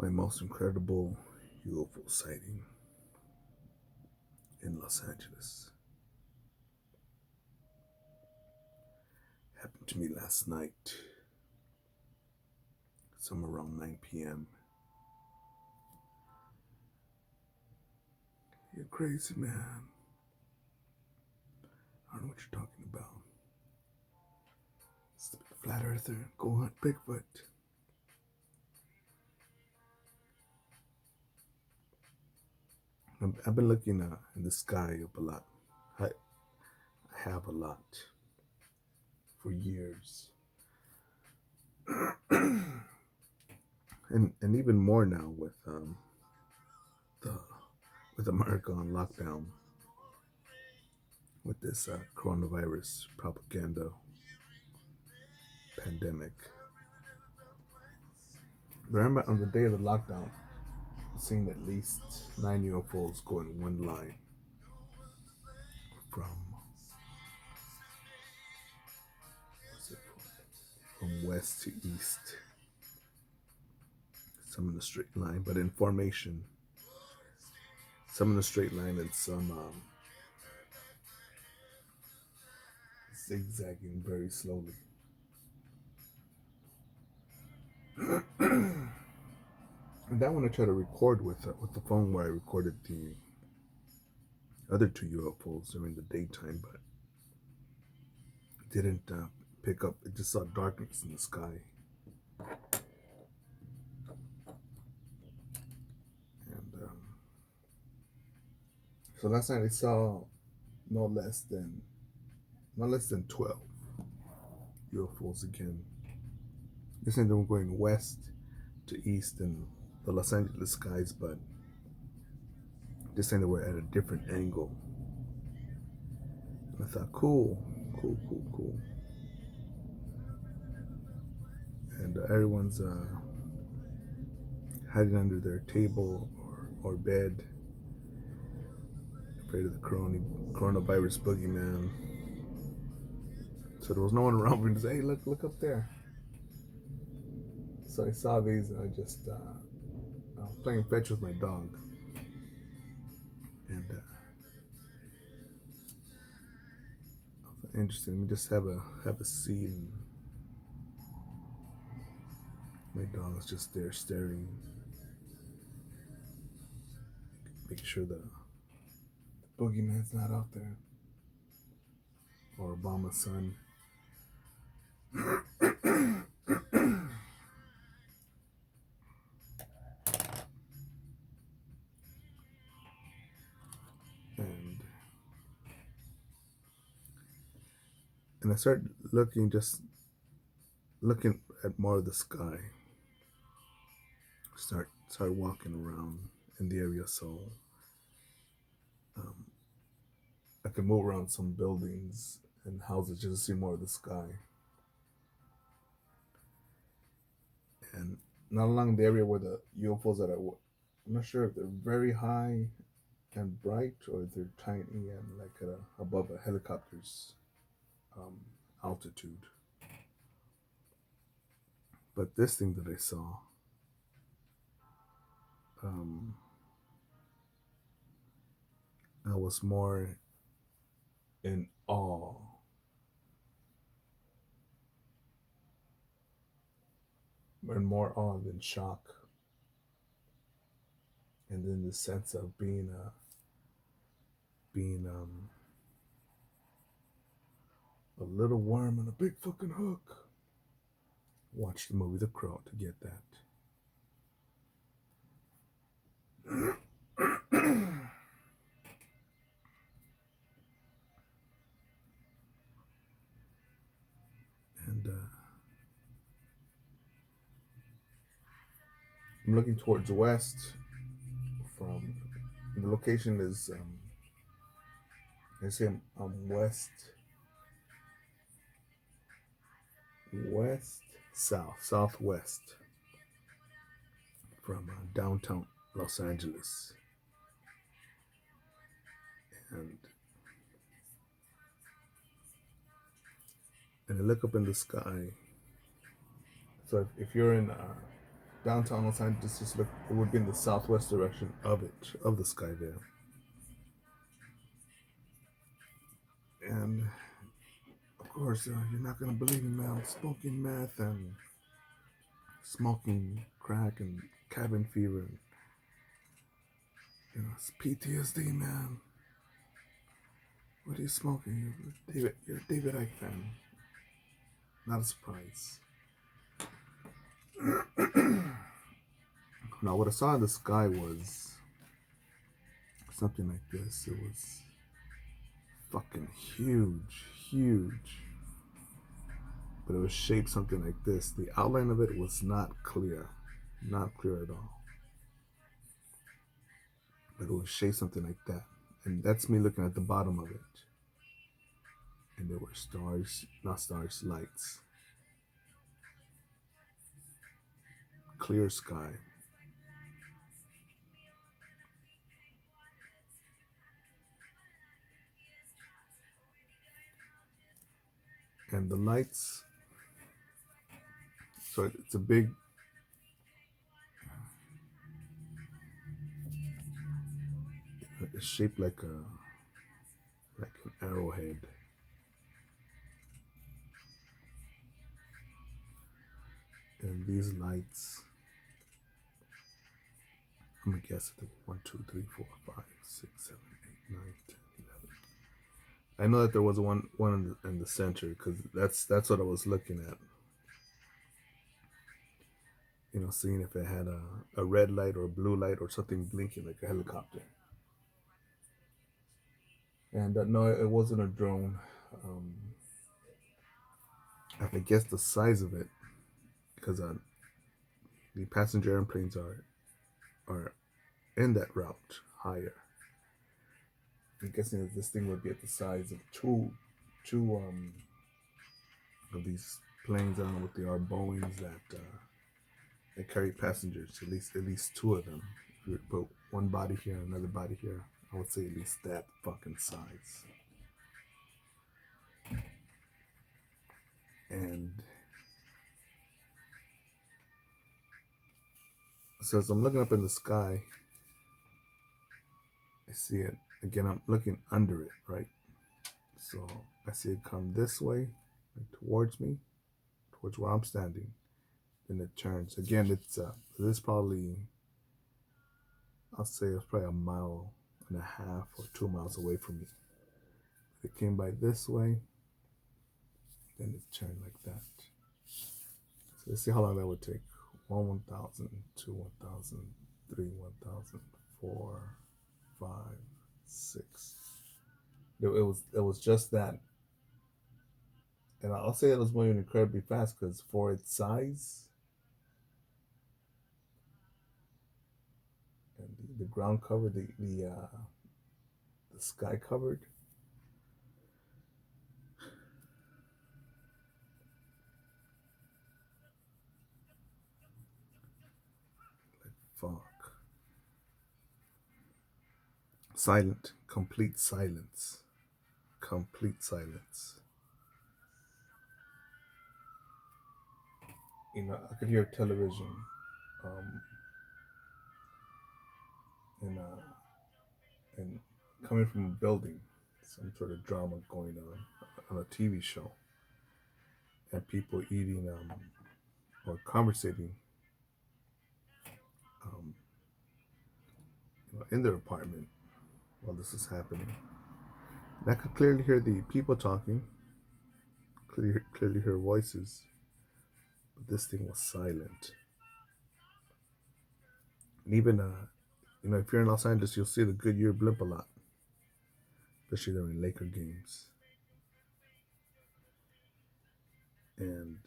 My most incredible UFO sighting in Los Angeles happened to me last night, somewhere around 9 p.m. You're crazy, man. I don't know what you're talking about. It's the big flat earther. Go hunt Bigfoot. I've been looking in the sky up a lot. I have a lot for years. And even more now the with America on lockdown with this coronavirus propaganda pandemic. Remember on the day of the lockdown, seeing at least 9 UFOs go in one line from from west to east, some in a straight line, but in formation. Some in a straight line and some zigzagging very slowly. And that one I tried to record with the phone where I recorded the other two UFOs during the daytime, but it didn't pick up. It just saw darkness in the sky. And so last night I saw no less than not less than 12 UFOs again. This time they were going west to east in the Los Angeles skies, but this time they were at a different angle. And I thought, cool, cool, cool, cool. And everyone's hiding under their table or bed, afraid of the coronavirus boogeyman. So there was no one around me to say, hey, look up there. So I saw these and I just was playing fetch with my dog. And interesting. Let me just have a seat, and my dog's just there staring, making sure the boogeyman's not out there, or Obama's son. and and I started looking at more of the sky. Start walking around in the area, so um, I could move around some buildings and houses just to see more of the sky. And not along the area where the UFOs that I'm not sure if they're very high and bright or if they're tiny and like above a helicopter's um, altitude. But this thing that I saw, um, I was more in awe, and more awe than shock, and then the sense of being a little worm on a big fucking hook. Watch the movie The Crow to get that. And I'm looking towards the west. From the location is I say I'm west, southwest from downtown Los Angeles, and I look up in the sky. So if you're in downtown Los Angeles just look, it would be in the southwest direction of it, of the sky there. And of course, you're not gonna believe me, man. I'm smoking meth and smoking crack and cabin fever. And, it's PTSD, man. What are you smoking? You're a David Icke fan. Not a surprise. Now, what I saw in the sky was something like this. It was fucking huge, huge. But it was shaped something like this. The outline of it was not clear. Not clear at all. But it was shaped something like that. And that's me looking at the bottom of it. And there were stars, not stars, lights. Clear sky. And the lights, so it's a big, it's shaped like an arrowhead. And these lights, I'm gonna guess it. 1, 2, 3, 4, 5, 6, 7, 8, 9, 10, 11. I know that there was one in the center because that's what I was looking at. Seeing if it had a red light or a blue light or something blinking like a helicopter. And no, it wasn't a drone. I guess the size of it, because the passenger airplanes are in that route higher. I'm guessing that this thing would be at the size of two of these planes. I don't know what they are, Boeings that carry passengers. At least two of them. If you put one body here, another body here, I would say at least that fucking size. And so as I'm looking up in the sky, I see it again. I'm looking under it, right? So I see it come this way, towards me, towards where I'm standing. Then it turns again. This probably, I'll say it's probably 1.5 miles or 2 miles away from me. It came by this way, then it turned like that. So let's see how long that would take. 1,000, 2, 1,000, 3, 1,000, 4, 5, 6. It was just that. And I'll say it was moving incredibly fast because for its size, and the ground covered, the sky covered. Like fuck. Silent, complete silence. Complete silence. I could hear television, and coming from a building, some sort of drama going on a TV show, and people eating or conversating in their apartment while this is happening. And I could clearly hear the people talking, clearly hear voices, but this thing was silent. And even if you're in Los Angeles, you'll see the Goodyear blimp a lot, especially during Laker games. And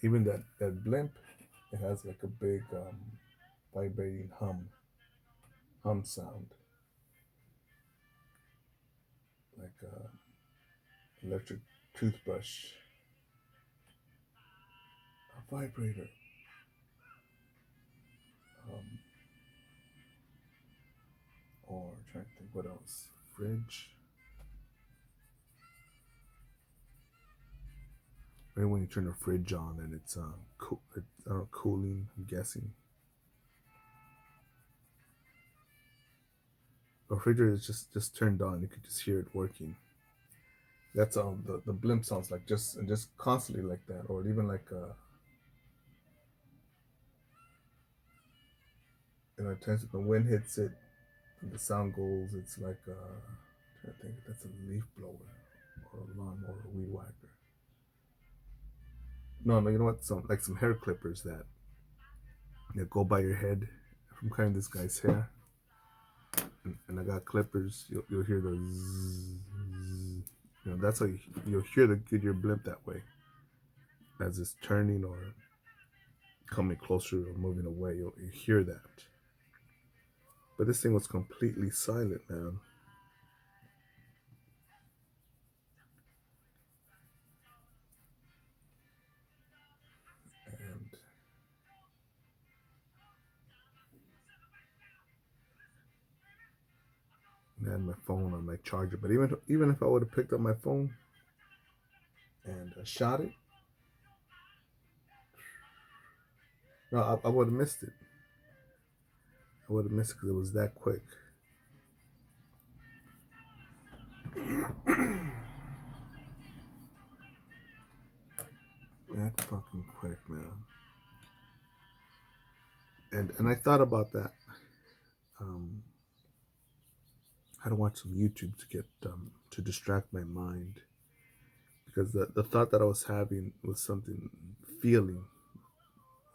even that blimp, it has like a big vibrating hum sound, like a electric toothbrush, a vibrator, or trying to think what else, fridge. Right when you turn the fridge on and it's cooling, I'm guessing. The refrigerator is just turned on. You could just hear it working. That's the blimp sounds like, just constantly like that, or even like it turns when wind hits it, and the sound goes. It's like I think that's a leaf blower or a lawnmower or a weed whacker. No, no, you know what? Some hair clippers that go by your head. I'm cutting this guy's hair, and I got clippers. You'll hear the zzz, that's how you'll hear the Goodyear blimp that way, as it's turning or coming closer or moving away. You hear that. But this thing was completely silent, man. And I had my phone on my charger. But even if I would have picked up my phone and shot it, no, I would have missed it. I would have missed it because it was that quick. That fucking quick, man. And I thought about that. I had to watch some YouTube to get to distract my mind, because the thought that I was having was something, feeling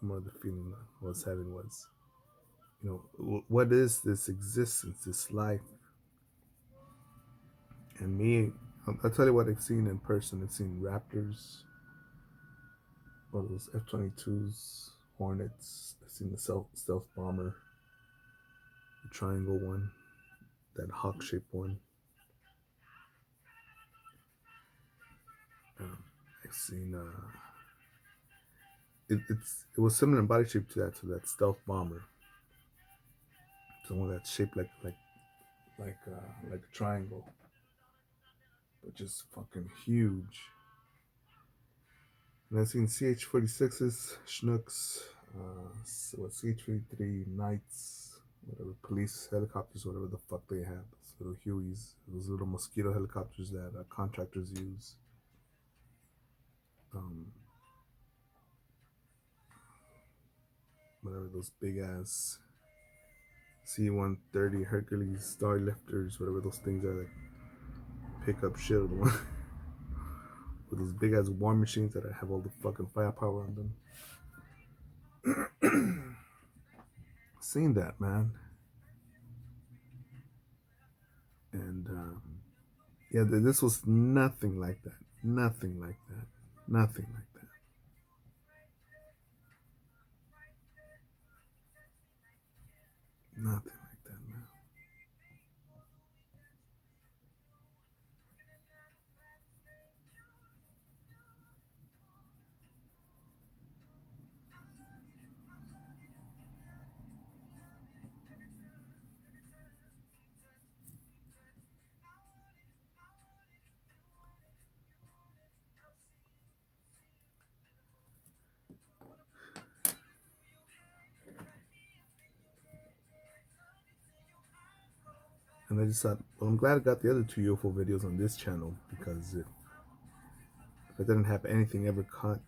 more. The feeling I was having was, what is this existence, this life? And me, I'll tell you what I've seen in person. I've seen Raptors, one of those F-22s, Hornets. I've seen the stealth bomber, the triangle one, that hawk-shaped one. I've seen it was similar in body shape to that stealth bomber. The one that's shaped like a triangle, but just fucking huge. And I've seen CH-46s, Chinooks, CH-53 Knights, whatever, police helicopters, whatever the fuck they have. Those little Hueys, those little mosquito helicopters that contractors use. Whatever, those big ass C-130 Hercules Star Lifters, whatever those things are, that pick up shit, the one with those big ass war machines that have all the fucking firepower on them. Seen that, man. And yeah, this was nothing like that. Nothing like that. Nothing like that. Nothing like that, man. And I just thought, well, I'm glad I got the other two UFO videos on this channel, because if I didn't have anything ever caught,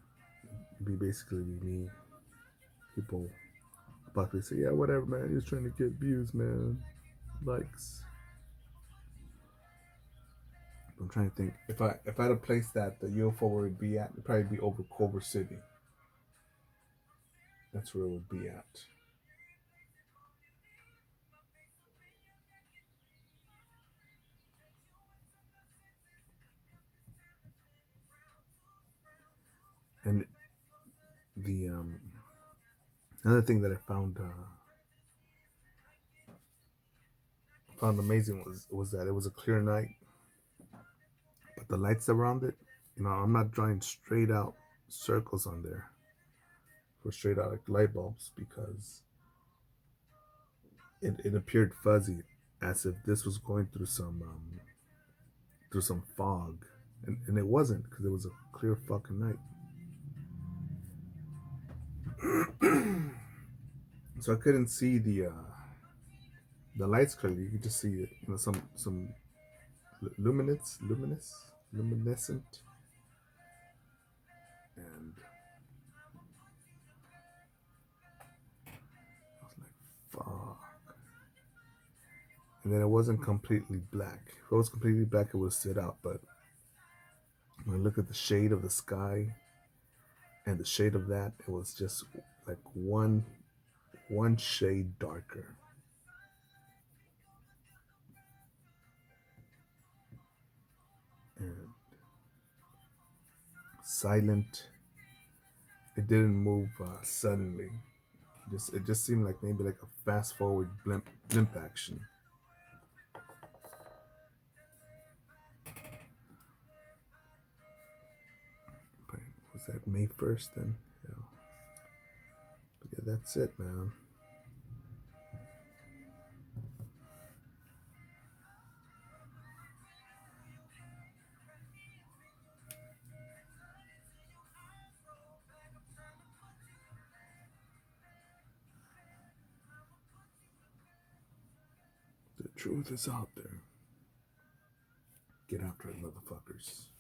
it'd be basically me. People probably say, yeah, whatever, man. He was trying to get views, man. Likes. I'm trying to think. If I had a place that the UFO where it'd be at, it'd probably be over Culver City. That's where it would be at. And the another thing that I found amazing was that it was a clear night, but the lights around it, I'm not drawing straight out circles on there for straight out like light bulbs, because it appeared fuzzy, as if this was going through some fog, and it wasn't, because it was a clear fucking night. So I couldn't see the lights clearly. You could just see it, some luminescent, and I was like, fuck. And then it wasn't completely black. If it was completely black, it would have stood out. But when I look at the shade of the sky and the shade of that, it was just like one shade darker. And silent. It didn't move suddenly. It just seemed like maybe like a fast forward blimp action. But was that May 1st then? Yeah. But yeah, that's it, man. The truth is out there. Get after it, motherfuckers.